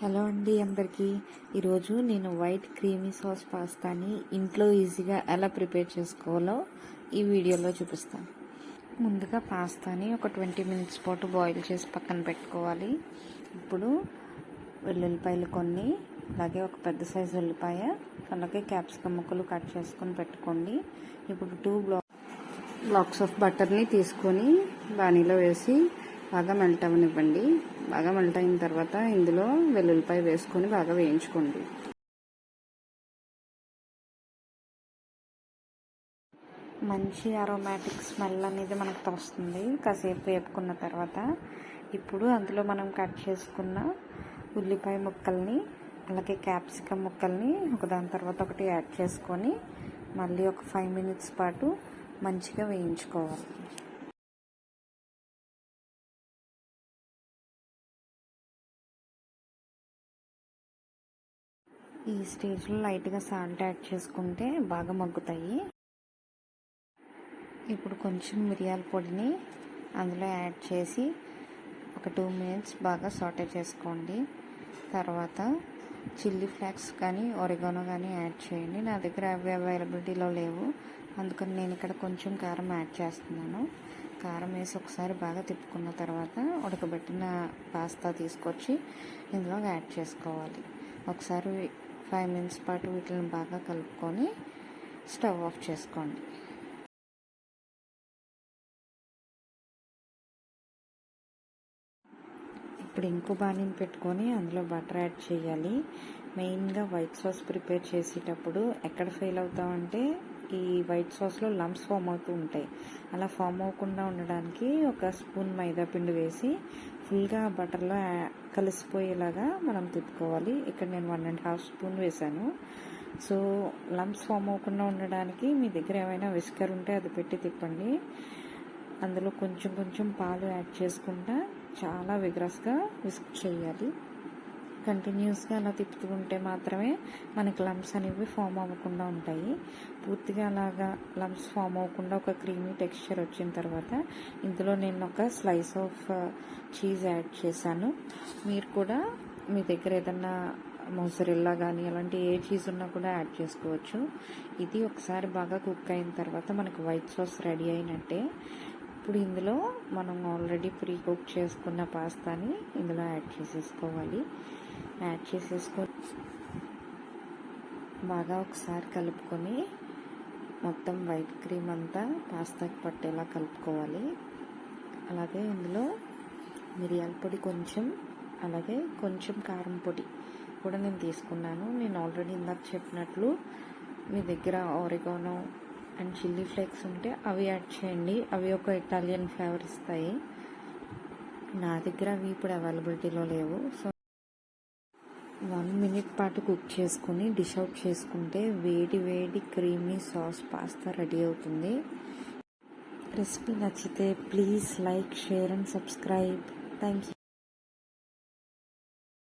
Hello అండి అందరికీ. ఈరోజు నేను వైట్ క్రీమీ సాస్ పాస్తాని ఇంట్లో ఈజీగా ఎలా ప్రిపేర్ చేసుకోవాలో ఈ వీడియోలో చూపిస్తాను. ముందుగా పాస్తాని ఒక 20 మినిట్స్ పాటు బాయిల్ చేసి పక్కన పెట్టుకోవాలి. ఇప్పుడు వెల్లుల్లిపాయలు కొన్ని, అలాగే ఒక పెద్ద సైజు ఉల్లిపాయ, అలాగే క్యాప్సికమ్ ముక్కలు కట్ చేసుకొని పెట్టుకోండి. ఇప్పుడు 2 బ్లాక్స్ ఆఫ్ బటర్ని తీసుకొని బాణీలో వేసి బాగా మెల్ట్ అవ్వనివ్వండి. బాగా మెల్ట్ అయిన తర్వాత ఇందులో వెల్లుల్లిపాయ వేసుకొని బాగా వేయించుకోండి. మంచి అరోమాటిక్ స్మెల్ అనేది మనకు వస్తుంది కాసేపు వేపుకున్న తర్వాత. ఇప్పుడు అందులో మనం కట్ చేసుకున్న ఉల్లిపాయ ముక్కల్ని, అలాగే క్యాప్సికమ్ ముక్కల్ని ఒకదాని తర్వాత ఒకటి యాడ్ చేసుకొని మళ్ళీ ఒక 5 మినిట్స్ పాటు మంచిగా వేయించుకోవాలి. ఈ స్టేజ్లో లైట్గా సాల్ట్ యాడ్ చేసుకుంటే బాగా మగ్గుతాయి. ఇప్పుడు కొంచెం మిరియాల పొడిని అందులో యాడ్ చేసి ఒక 2 మినిట్స్ బాగా సాటే చేసుకోండి. తర్వాత చిల్లీ ఫ్లేక్స్ కానీ ఒరిగానో కానీ యాడ్ చేయండి. నా దగ్గర అవి అవైలబిలిటీలో లేవు, అందుకని నేను ఇక్కడ కొంచెం కారం యాడ్ చేస్తున్నాను. కారం వేసి ఒకసారి బాగా తిప్పుకున్న తర్వాత ఉడకబెట్టిన పాస్తా తీసుకొచ్చి ఇందులో యాడ్ చేసుకోవాలి. ఒకసారి 5 మినిట్స్ పాటు వీటిని బాగా కలుపుకొని స్టవ్ ఆఫ్ చేసుకోండి. ఇప్పుడు ఇంకో బాణీని పెట్టుకొని అందులో బటర్ యాడ్ చేయాలి. మెయిన్గా వైట్ సాస్ ప్రిపేర్ చేసేటప్పుడు ఎక్కడ ఫెయిల్ అవుతామంటే ఈ వైట్ సాస్లో లంప్స్ ఫామ్ అవుతూ ఉంటాయి. అలా ఫామ్ అవ్వకుండా ఉండడానికి ఒక స్పూన్ మైదా పిండి వేసి ఫుల్గా బటర్లో కలిసిపోయేలాగా మనం తిప్పుకోవాలి. ఇక్కడ నేను 1.5 స్పూన్ వేసాను. సో లంప్స్ ఫామ్ అవ్వకుండా ఉండడానికి మీ దగ్గర ఏమైనా విస్కర్ ఉంటే అది పెట్టి తిప్పండి. అందులో కొంచెం కొంచెం పాలు యాడ్ చేసుకుంటా చాలా విగ్రస్గా విస్క్ చేయాలి. కంటిన్యూస్గా అలా తిప్పుతూ ఉంటే మాత్రమే మనకి లంప్స్ అనేవి ఫామ్ అవ్వకుండా ఉంటాయి. పూర్తిగా అలాగా లంప్స్ ఫామ్ అవ్వకుండా ఒక క్రీమీ టెక్స్చర్ వచ్చిన తర్వాత ఇందులో నేను ఒక స్లైస్ ఆఫ్ చీజ్ యాడ్ చేశాను. మీరు కూడా మీ దగ్గర ఏదన్నా మోజరెల్లా కానీ అలాంటి ఏ చీజ్ ఉన్నా కూడా యాడ్ చేసుకోవచ్చు. ఇది ఒకసారి బాగా కుక్ అయిన తర్వాత మనకు వైట్ సాస్ రెడీ అయినట్టే. ఇప్పుడు ఇందులో మనం ఆల్రెడీ ప్రీ కుక్ చేసుకున్న పాస్తాని ఇందులో యాడ్ చేసేసుకోవాలి. యాడ్ చేసేసుకొని బాగా ఒకసారి కలుపుకొని మొత్తం వైట్ క్రీమ్ అంతా పాస్తాకి పట్టేలా కలుపుకోవాలి. అలాగే ఇందులో మిరియాల పొడి కొంచెం, అలాగే కొంచెం కారం పొడి కూడా నేను తీసుకున్నాను. నేను ఆల్రెడీ ఇందాక చెప్పినట్లు మీ దగ్గర ఆరిగానో అండ్ చిల్లీ ఫ్లేక్స్ ఉంటే అవి యాడ్ చేయండి. అవి ఒక ఇటాలియన్ ఫ్లేవర్ ఇస్తాయి. నా దగ్గర అవి ఇప్పుడు అవైలబిలిటీలో లేవు. సో 1 మినిట్ పాటు కుక్ చేసుకుని డిష్ అవుట్ చేసుకుంటే వేడి వేడి క్రీమీ సాస్ పాస్తా రెడీ అవుతుంది. రెసిపీ నచ్చితే please like, share and subscribe. Thank you.